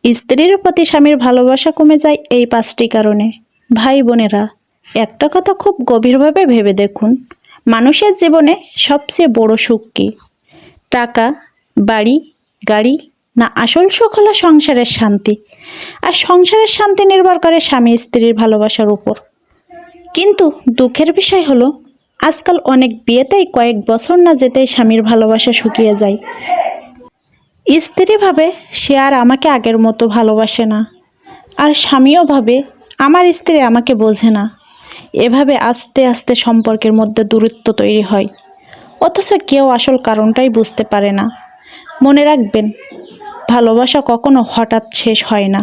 স্ত্রীর প্রতি স্বামীর ভালোবাসা কমে যায় এই 5টি কারণে। ভাই বোনেরা, একটা কথা খুব গভীরভাবে ভেবে দেখুন, মানুষের জীবনে সবচেয়ে বড় সুখ কি? টাকা, বাড়ি, গাড়ি, না আসল সুখ হলো সংসারের শান্তি? আর সংসারের শান্তি নির্ভর করে স্বামী স্ত্রীর ভালোবাসার উপর। কিন্তু দুঃখের বিষয় হলো, আজকাল অনেক বিয়েতেই কয়েক বছর না যেতেই স্বামীর ভালোবাসা শুকিয়ে যায়। স্ত্রী ভাবে সে আর আমাকে আগের মতো ভালোবাসে না, আর স্বামীও ভাবে আমার স্ত্রী আমাকে বোঝে না। এভাবে আস্তে আস্তে সম্পর্কের মধ্যে দূরত্ব তৈরি হয়, অথচ কেউ আসল কারণটাই বুঝতে পারে না। মনে রাখবেন, ভালোবাসা কখনো হঠাৎ শেষ হয় না।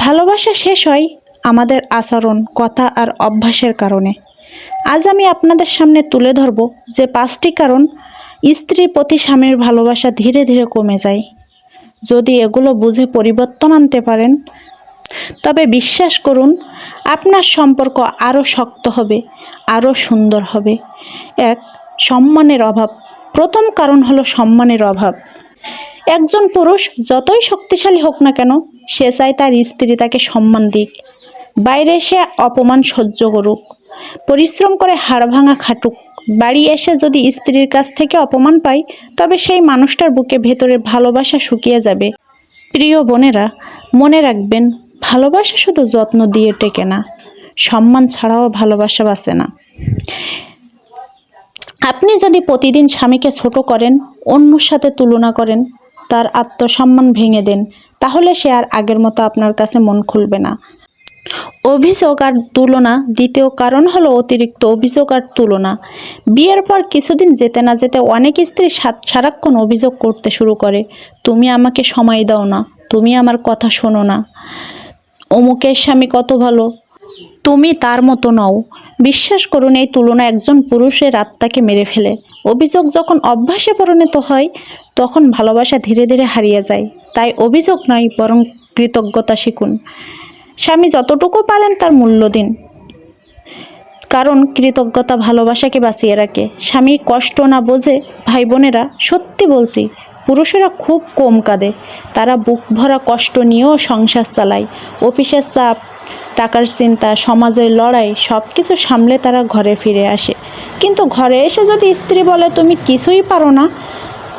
ভালোবাসা শেষ হয় আমাদের আচরণ, কথা আর অভ্যাসের কারণে। আজ আমি আপনাদের সামনে তুলে ধরব যে 5টি কারণ স্ত্রীর প্রতি স্বামীর ভালোবাসা ধীরে ধীরে কমে যায়। যদি এগুলো বুঝে পরিবর্তন আনতে পারেন, তবে বিশ্বাস করুন, আপনার সম্পর্ক আরও শক্ত হবে, আরও সুন্দর হবে। 1. সম্মানের অভাব। প্রথম কারণ হলো সম্মানের অভাব। একজন পুরুষ যতই শক্তিশালী হোক না কেন, সে চায় তার স্ত্রী তাকে সম্মান দিক। বাইরে এসে অপমান সহ্য করুক, পরিশ্রম করে হাড় ভাঙা খাটুক, বাড়ি এসে যদি স্ত্রীর কাছ থেকে অপমান পায়, তবে সেই মানুষটার বুকে ভেতরে ভালোবাসা শুকিয়ে যাবে। প্রিয় বোনেরা, মনে রাখবেন, ভালোবাসা শুধু যত্ন দিয়ে টেকে না, সম্মান ছাড়াও ভালোবাসা বাঁচে না। আপনি যদি প্রতিদিন স্বামীকে ছোট করেন, অন্যর সাথে তুলনা করেন, তার আত্মসম্মান ভেঙে দেন, তাহলে সে আর আগের মতো আপনার কাছে মন খুলবে না। অভিযোগ আর তুলনা। দ্বিতীয় কারণ হলো অতিরিক্ত অভিযোগ আর তুলনা। বিয়ের পর কিছুদিন যেতে না যেতে অনেক স্ত্রী সারাক্ষণ অভিযোগ করতে শুরু করে, তুমি আমাকে সময় দাও না, তুমি আমার কথা শোনো না, অমুকের স্বামী কত ভালো, তুমি তার মতো নও। বিশ্বাস করুন, এই তুলনা একজন পুরুষের আত্মাকে মেরে ফেলে। অভিযোগ যখন অভ্যাসে পরিণত হয়, তখন ভালোবাসা ধীরে ধীরে হারিয়ে যায়। তাই অভিযোগ নয়, বরং কৃতজ্ঞতা শিখুন। স্বামী যতটুকু পারেন তার মূল্য দিন, কারণ কৃতজ্ঞতা ভালোবাসাকে বাঁচিয়ে রাখে। স্বামী কষ্ট না বোঝে। ভাই বোনেরা, সত্যি বলছি, পুরুষেরা খুব কম কাঁদে। তারা বুক ভরা কষ্ট নিয়েও সংসার চালায়। অফিসের চাপ, টাকার চিন্তা, সমাজের লড়াই, সব কিছু সামলে তারা ঘরে ফিরে আসে। কিন্তু ঘরে এসে যদি স্ত্রী বলে তুমি কিছুই পারো না,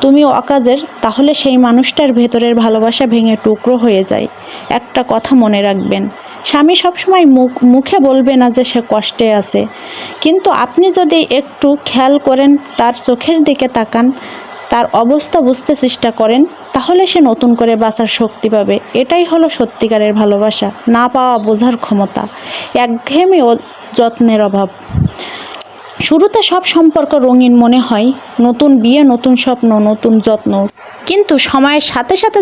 তুমি অকাজের, তাহলে সেই মানুষটার ভেতরের ভালোবাসা ভেঙে টুকরো হয়ে যায়। একটা কথা মনে রাখবেন, স্বামী সবসময় মুখে বলবে না যে সে কষ্টে আছে, কিন্তু আপনি যদি একটু খেয়াল করেন, তার চোখের দিকে তাকান, তার অবস্থা বুঝতে চেষ্টা করেন, তাহলে সে নতুন করে বাঁচার শক্তি পাবে। এটাই হলো সত্যিকারের ভালোবাসা, না পাওয়া বোঝার ক্ষমতা, একঘেয়েমি ও যত্নের অভাব। শুরুতে সব সম্পর্ক রঙিন মনে হয়, নতুন বিয়ে, নতুন স্বপ্ন, নতুন যত্ন। কিন্তু সময়ের সাথে সাথে